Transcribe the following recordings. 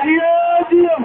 Dios, Dios,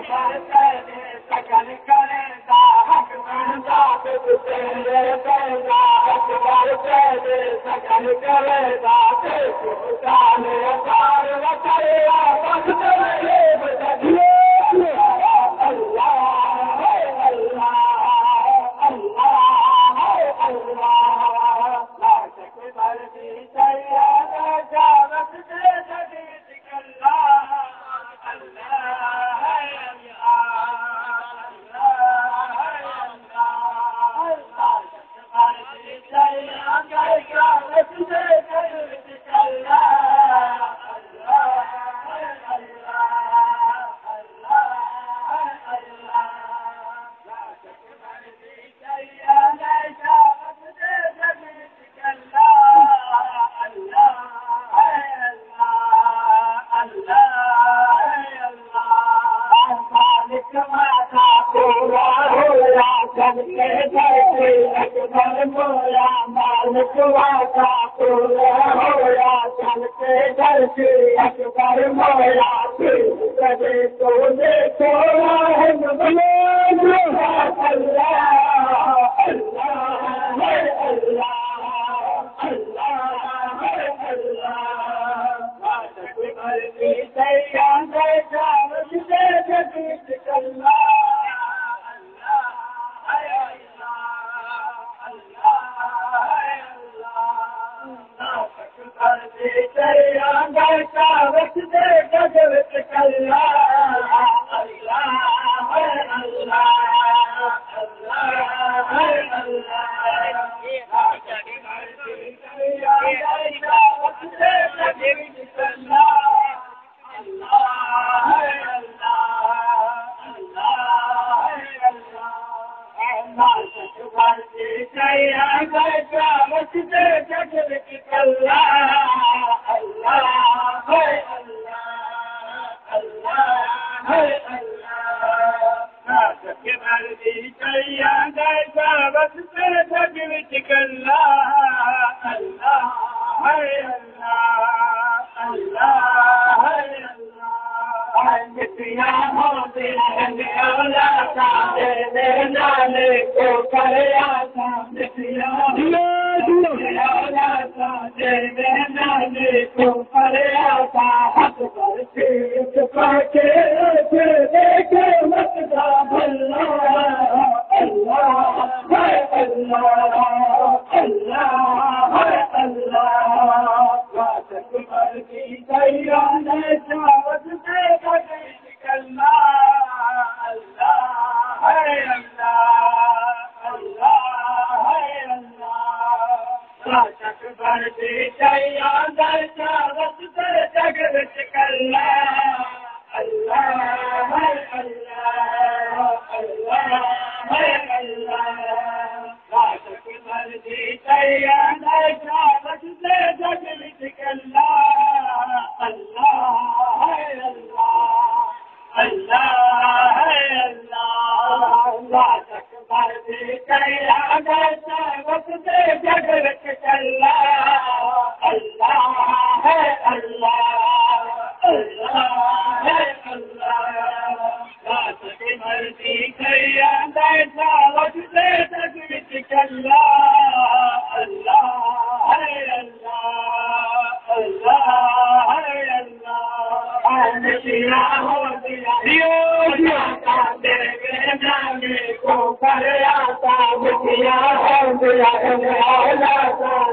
जाने को कर आता बिटिया हो दिया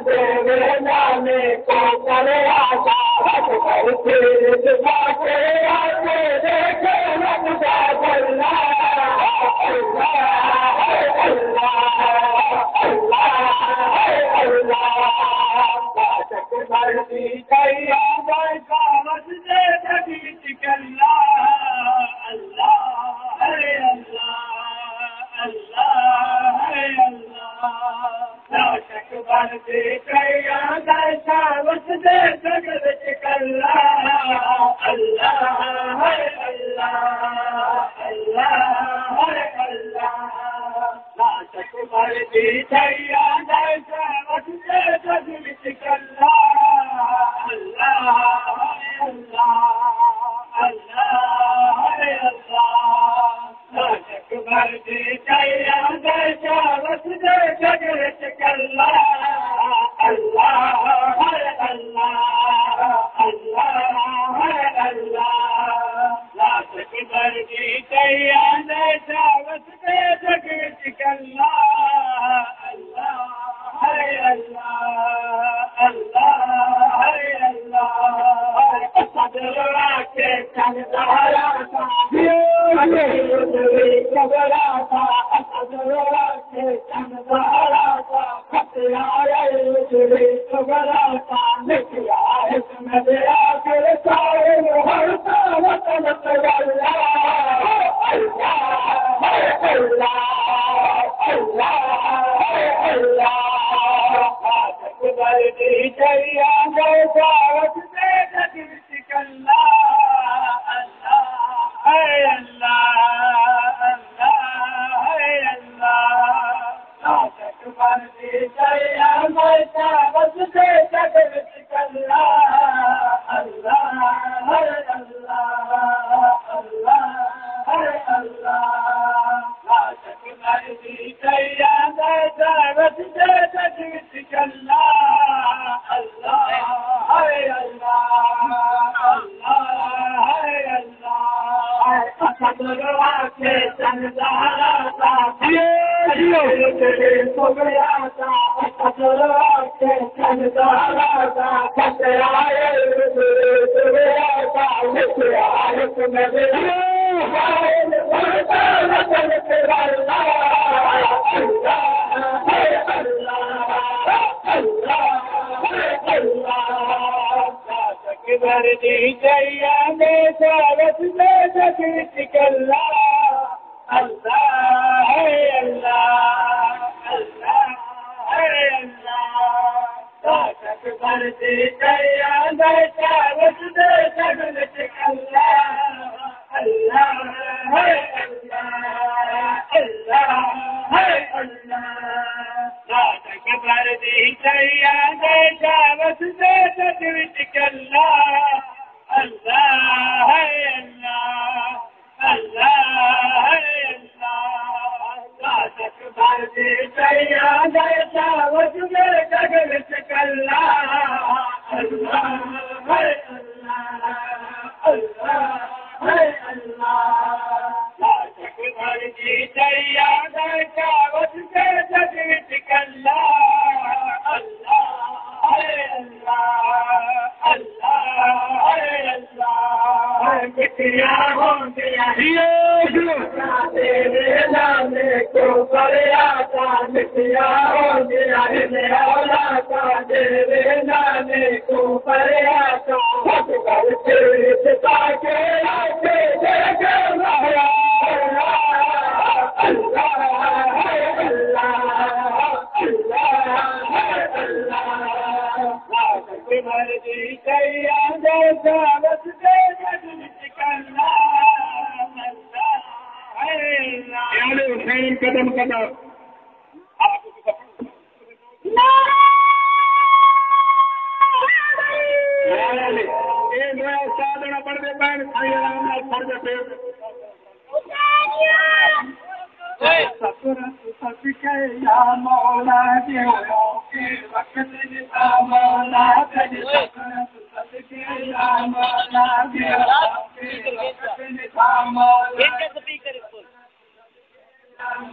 देवे जाने को कर आता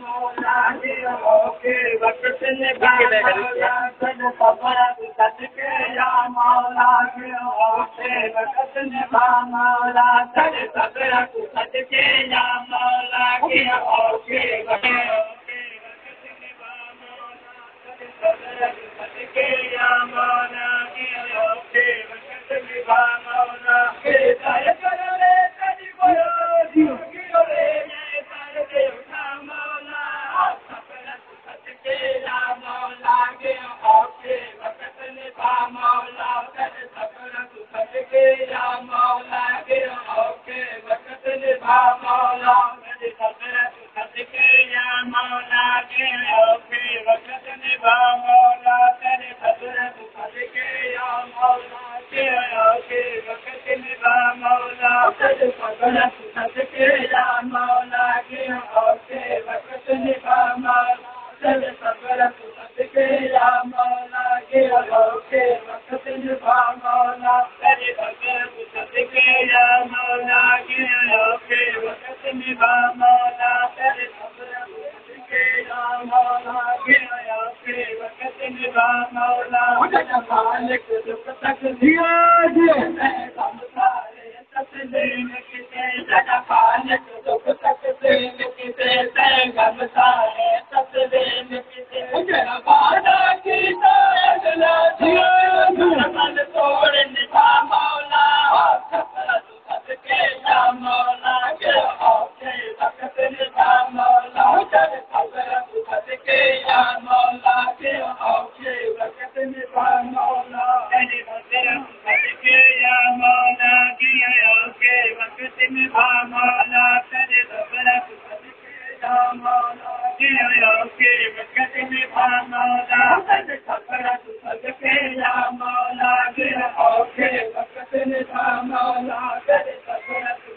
मौला के ओके वक्त निभा मौला सद सबर सदके या मौला के ओके वक्त निभा मौला सद सबर सदके या मौला के ओके वक्त निभा मौला सद सबर सदके या मौला के ओके वक्त निभा मौला के दर कर ले तेरी बोलो दियो रे सर के उठा मौला सबर सदके या मौला के ओके वक्त निभा मौला सद सबर सदके या मौला के ओके वक्त निभा मौला सद सबर सदके या मौला के ओके वक्त निभा मौला सद सबर सदके या मौला के ओके वक्त निभा मौला सद सबर सदके या मौला के ओके वक्त निभा मौला सद सबर सदके या मौला के ओके वक्त निभा मौला सद सबर सदके या मौला के ओके वक्त निभा मौला सद सबर सदके या मौला के ओके वक्त निभा मौला मालिक दुख तक दिया तस्लीम किसे जगा मालिक दुख तक दिल किसे गम सारे तस्लीम किसे वादा की अगला दिया मन तोड़ निभा मौला सदके या मौला के ओके वक्त निभा मौला सदके या मौला के ओके वक्त निभा मौला सदके या मौला के ओके वक्त निभा मौला सदके या मौला के ओके वक्त निभा मौला सदके या मौला के ओके वक्त निभा मौला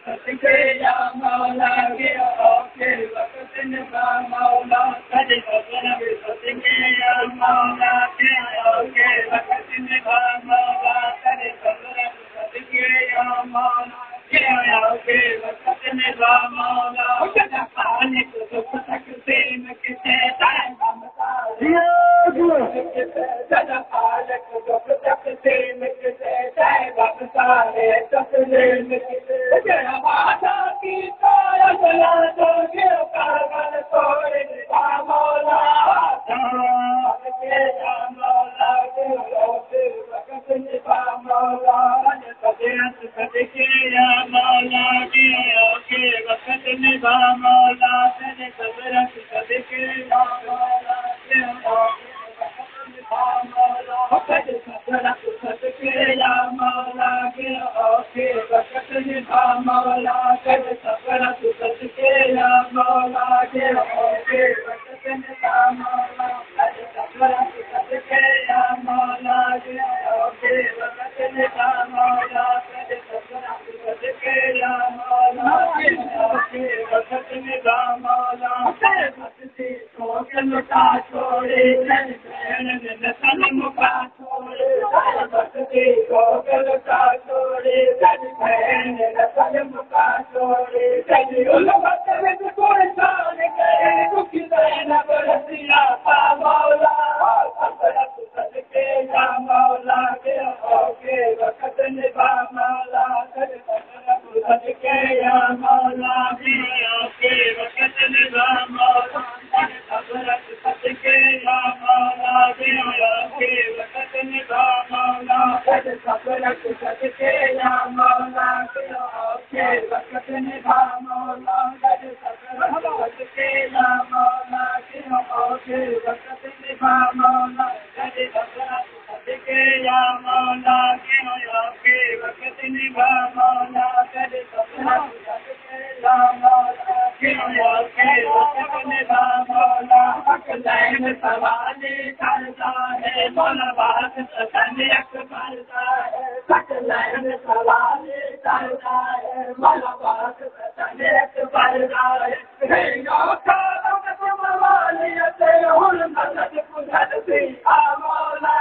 सदके या मौला के ओके वक्त निभा मौला सदके या मौला के ओके वक्त निभा मौला सदके या मौला के ओके वक्त निभा मौला पानी को दुख सकते न किसे सदा पालक दुख सकते न किसे सारे तस्लीम किसे वादा की अगला तो कारबन तोड़ निभा मौला सदके या मौला के ओके वक्त निभा मौला सदके या मौला के ओके वक्त निभा मौला सदके या मौला के सदके या मौला के ओके वक्त निभा मौला सदके या मौला के ओके वक्त निभा मौला सदके या मौला के ओके वक्त निभा मौला सदके या मौला के ओके वक्त निभा मौला भक्ति को लुटा छोड़े सन मुका छोड़े भक्ति को लुटा छोड़े सन मुका छोड़े कोई सान करे दुखी न बरसिया मौला सदके या मौला के ओके वक्त निभा मौला सदके या मौला के ओके वक्त निभा मौला सदके या मौला के ओके वक्त निभा मौला सदके या मौला के ओके वक्त निभा मौला सदके या मौला के ओके वक्त निभा मौला सदके या मौला के ओके वक्त निभा मौला सदके या मौला के ओके वक्त निभा मौला लैन सवाली करता है मौला बात सनियत करता है लैन सवाली करता है मौला बात सनियत करता है यो कालम तुम्हारियत हुल मदद कुदरत सी मौला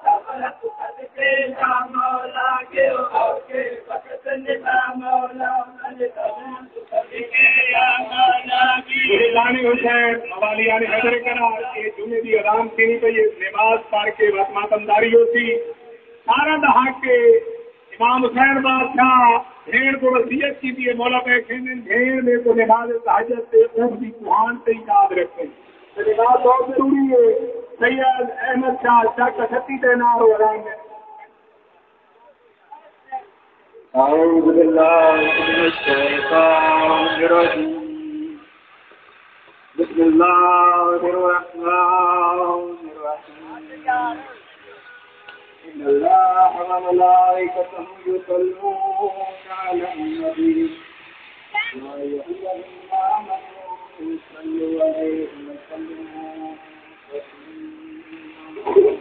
सदके या मौला के ओके वक्त निभा मौला सदके या मौला के लाने हुसैन मवालियाने हैदर करा ये जुमे दी आराम थी पे ये नमाज पढ़ के बस मातमदारी होती सारा दहा के इमाम हुसैन बादशाह भेड़ को वसीयत की थी मौला पे कहने भेड़ में को नमाज तहज्जुद से ऊँट की कुहान से याद रखें तो नमाज बहुत जरूरी है सैयद अहमद शाह शाह छत्ती तैनार हो रहा है أعوذ بالله من الشيطان الرجيم بسم الله الرحمن الرحيم إن الله وملائكته يصلون على النبي يا أيها الذين آمنوا صلوا عليه وسلموا تسليما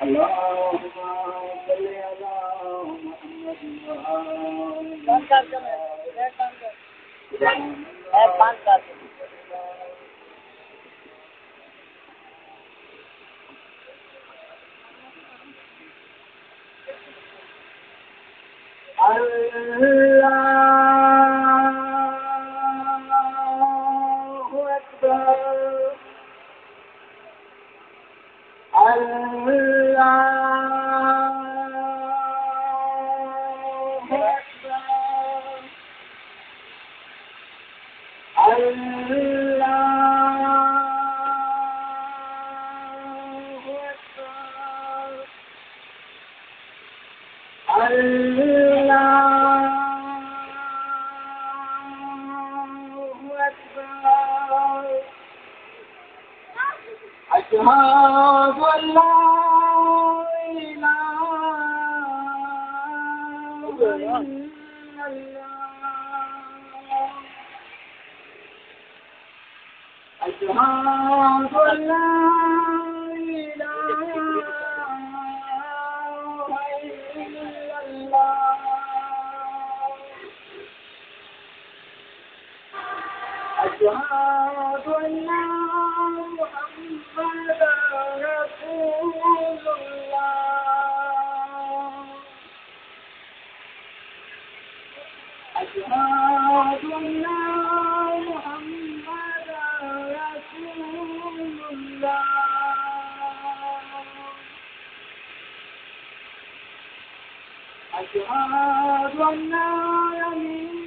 اللهم صل على محمد أشهد أن لا إله